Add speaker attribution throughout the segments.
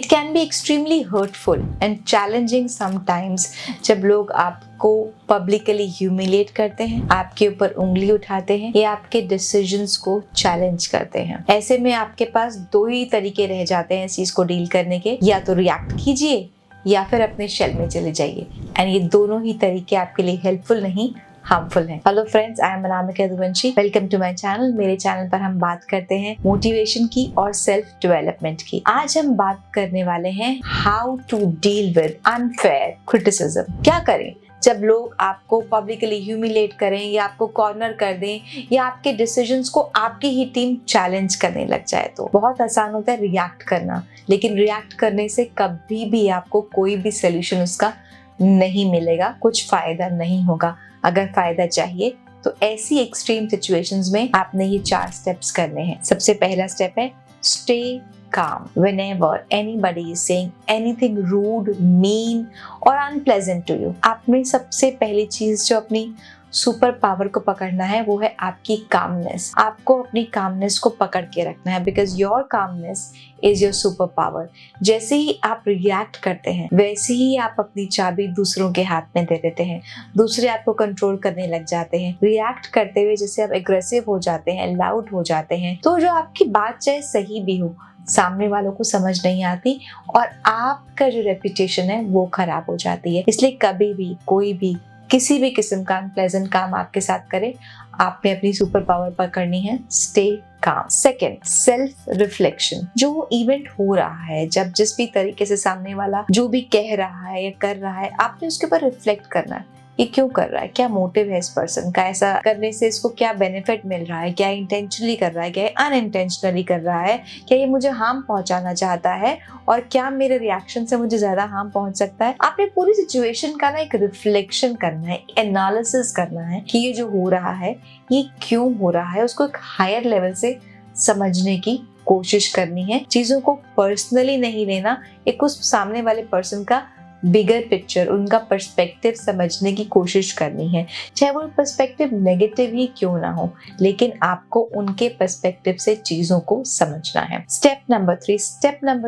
Speaker 1: It can be extremely hurtful and challenging sometimes जब लोग आपको पब्लिकली ह्यूमिलेट करते हैं, आपके ऊपर उंगली उठाते हैं या आपके डिसीजंस को चैलेंज करते हैं। ऐसे में आपके पास दो ही तरीके रह जाते हैं इस चीज को डील करने के, या तो रिएक्ट कीजिए या फिर अपने शेल में चले जाइए। एंड ये दोनों ही तरीके आपके लिए हेल्पफुल नहीं, हार्मफुल है। Hello friends, I am Anamika Yaduvanshi. Welcome to my channel. मेरे चैनल पर हम बात करते हैं मोटिवेशन की और सेल्फ डेवलपमेंट की। आज हम बात करने वाले हैं how to deal with unfair criticism. क्या करें जब लोग आपको पब्लिकली ह्यूमिलेट करें या आपको कॉर्नर कर दें या आपके डिसीजंस को आपकी ही टीम चैलेंज करने लग जाए। तो बहुत आसान होता है रिएक्ट करना, लेकिन रिएक्ट करने से कभी भी आपको कोई भी सोल्यूशन उसका नहीं मिलेगा, कुछ फायदा नहीं होगा। अगर फायदा चाहिए तो ऐसी एक्सट्रीम सिचुएशंस में आपने ये 4 स्टेप्स करने हैं। सबसे पहला स्टेप है stay calm whenever anybody is saying anything rude, mean or unpleasant to you। आपने सबसे पहली चीज जो अपनी सुपर पावर को पकड़ना है वो है आपकी कामनेस। आपको अपनी कामनेस को पकड़ के रखना है, because your calmness is your super power. जैसे ही आप रिएक्ट करते हैं वैसे ही आप अपनी चाबी दूसरों के हाथ में दे देते हैं, दूसरे आपको कंट्रोल करने लग जाते हैं। रिएक्ट करते हुए जैसे आप एग्रेसिव हो जाते हैं, लाउड हो जाते हैं, तो जो आपकी बात चाहे सही भी हो, सामने वालों को समझ नहीं आती और आपका जो रेपुटेशन है वो खराब हो जाती है। इसलिए कभी भी कोई भी किसी भी किस्म का अनप्लेजेंट काम आपके साथ करे, आपने अपनी सुपर पावर पकड़नी है, stay calm. Second, self reflection. जो इवेंट हो रहा है, जब जिस भी तरीके से सामने वाला जो भी कह रहा है या कर रहा है, आपने उसके ऊपर रिफ्लेक्ट करना है। ये क्यों कर रहा है, क्या मोटिव है इस पर्सन का, ऐसा करने से इसको क्या बेनिफिट मिल रहा है, क्या इंटेंशनली कर रहा है, क्या अनइंटेंशनली कर रहा है, क्या ये मुझे हार्म पहुंचाना चाहता है और क्या मेरे रिएक्शन से मुझे ज्यादा हार्म पहुंच सकता है। आपने पूरी सिचुएशन का ना एक रिफ्लेक्शन करना है, एनालिसिस करना है कि ये जो हो रहा है ये क्यों हो रहा है, उसको एक हायर लेवल से समझने की कोशिश करनी है। चीजों को पर्सनली नहीं लेना, एक उस सामने वाले पर्सन का बिगर पिक्चर, उनका पर्सपेक्टिव समझने की कोशिश करनी है, चाहे वो पर्सपेक्टिव नेगेटिव ही क्यों ना हो, लेकिन आपको उनके पर्सपेक्टिव से चीजों को समझना है। स्टेप नंबर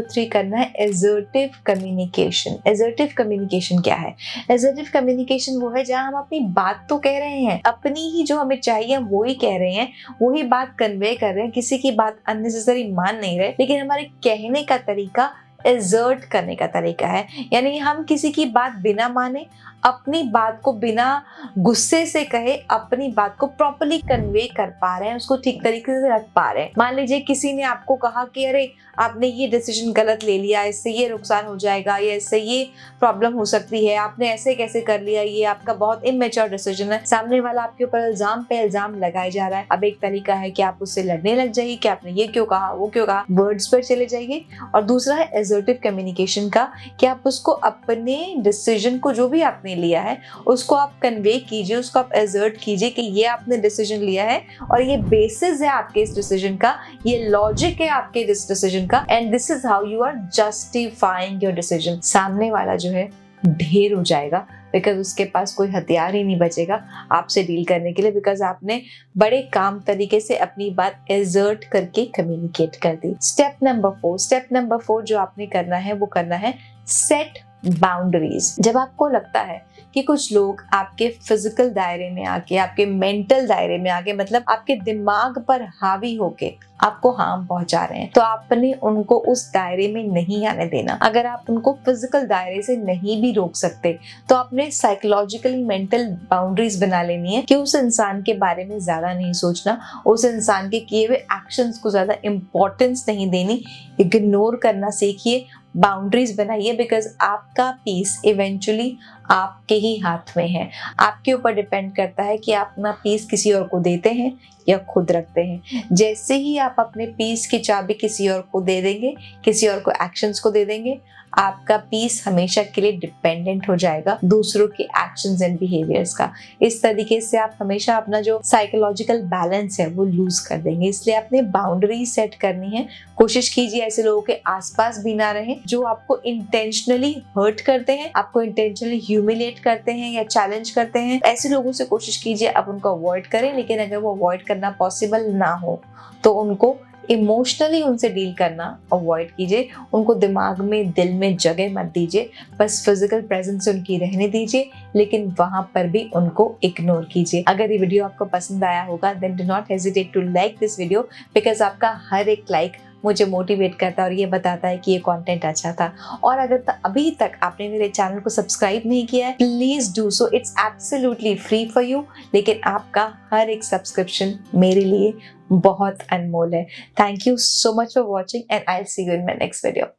Speaker 1: 3 करना है असर्टिव कम्युनिकेशन। असर्टिव कम्युनिकेशन क्या है? असर्टिव कम्युनिकेशन वो है जहां हम अपनी बात तो कह रहे हैं, अपनी ही जो हमें चाहिए वो ही कह रहे हैं, वही बात कन्वे कर रहे हैं, किसी की बात अननेसेसरी मान नहीं रहे, लेकिन हमारे कहने का तरीका एजर्ट करने का तरीका है। यानी हम किसी की बात बिना माने, अपनी बात को बिना गुस्से से कहे, अपनी बात को प्रॉपर्ली कन्वे कर पा रहे हैं, उसको ठीक तरीके से रख पा रहे हैं। मान लीजिए किसी ने आपको कहा कि अरे आपने ये डिसीजन गलत ले लिया, इससे ये नुकसान हो जाएगा या इससे ये प्रॉब्लम हो सकती है, आपने ऐसे कैसे कर लिया, ये आपका बहुत इमेच्योर डिसीजन है। सामने वाला आपके ऊपर इल्जाम पे इल्जाम लगाए जा रहा है। अब एक तरीका है कि आप उससे लड़ने लग जाइए कि आपने ये क्यों कहा, वो क्यों कहा, वर्ड्स पर चले जाइए। और दूसरा है असर्टिव कम्युनिकेशन का, कि आप उसको अपने डिसीजन को जो भी आपने लिया है उसको आप कन्वे कीजिए, उसको आप असर्ट कीजिए कि ये आपने डिसीजन लिया है और ये बेसिस है आपके इस डिसीजन का, ये लॉजिक है आपके इस डिसीजन का, and this is how you are justifying your decision. सामने वाला जो है ढेर हो जाएगा, बिकॉज उसके पास कोई हथियार ही नहीं बचेगा आपसे डील करने के लिए, बिकॉज आपने बड़े काम तरीके से अपनी बात एजर्ट करके कम्युनिकेट कर दी। स्टेप नंबर 4 जो आपने करना है वो करना है सेट बाउंड्रीज। जब आपको लगता है कि कुछ लोग आपके फिजिकल दायरे में आके, आपके मेंटल दायरे में आके, मतलब आपके दिमाग पर हावी होके आपको हार्म पहुंचा रहे हैं, तो आपने उनको उस दायरे में नहीं आने देना। अगर आप उनको फिजिकल दायरे से नहीं भी रोक सकते तो आपने साइकोलॉजिकली मेंटल बाउंड्रीज बना लेनी है कि उस इंसान के बारे में ज्यादा नहीं सोचना, उस इंसान के किए हुए एक्शंस को ज्यादा इंपॉर्टेंस नहीं देनी, इग्नोर करना सीखिए, बाउंड्रीज बनाइए, बिकॉज आपका पीस इवेंचुअली आपके ही हाथ में है। आपके ऊपर डिपेंड करता है कि आप अपना पीस किसी और को देते हैं या खुद रखते हैं। जैसे ही आप अपने पीस की चाबी किसी और को दे देंगे, किसी और को एक्शंस को दे देंगे, आपका पीस हमेशा के लिए डिपेंडेंट हो जाएगा दूसरों के एक्शंस एंड बिहेवियर्स का। इस तरीके से आप हमेशा अपना जो साइकोलॉजिकल बैलेंस है वो लूज कर देंगे। इसलिए आपने बाउंड्री सेट करनी है। कोशिश कीजिए ऐसे लोगों के आसपास भी ना रहें जो आपको इंटेंशनली हर्ट करते हैं, आपको इंटेंशनली ह्यूमिलेट करते हैं या चैलेंज करते हैं। ऐसे लोगों से कोशिश कीजिए आप उनको अवॉइड करें, लेकिन अगर वो अवॉइड करना पॉसिबल ना हो तो उनको इमोशनली उनसे डील करना अवॉइड कीजिए, उनको दिमाग में दिल में जगह मत दीजिए, बस फिजिकल प्रेजेंस उनकी रहने दीजिए, लेकिन वहां पर भी उनको इग्नोर कीजिए। अगर ये वीडियो आपको पसंद आया होगा then do not hesitate to like this video, because आपका हर एक लाइक मुझे मोटिवेट करता है और ये बताता है कि ये कंटेंट अच्छा था। और अगर अभी तक आपने मेरे चैनल को सब्सक्राइब नहीं किया है, please do so, it's absolutely free for you. लेकिन आपका हर एक सब्सक्रिप्शन मेरे लिए बहुत अनमोल है। Thank you so much for watching and I will see you in my next video.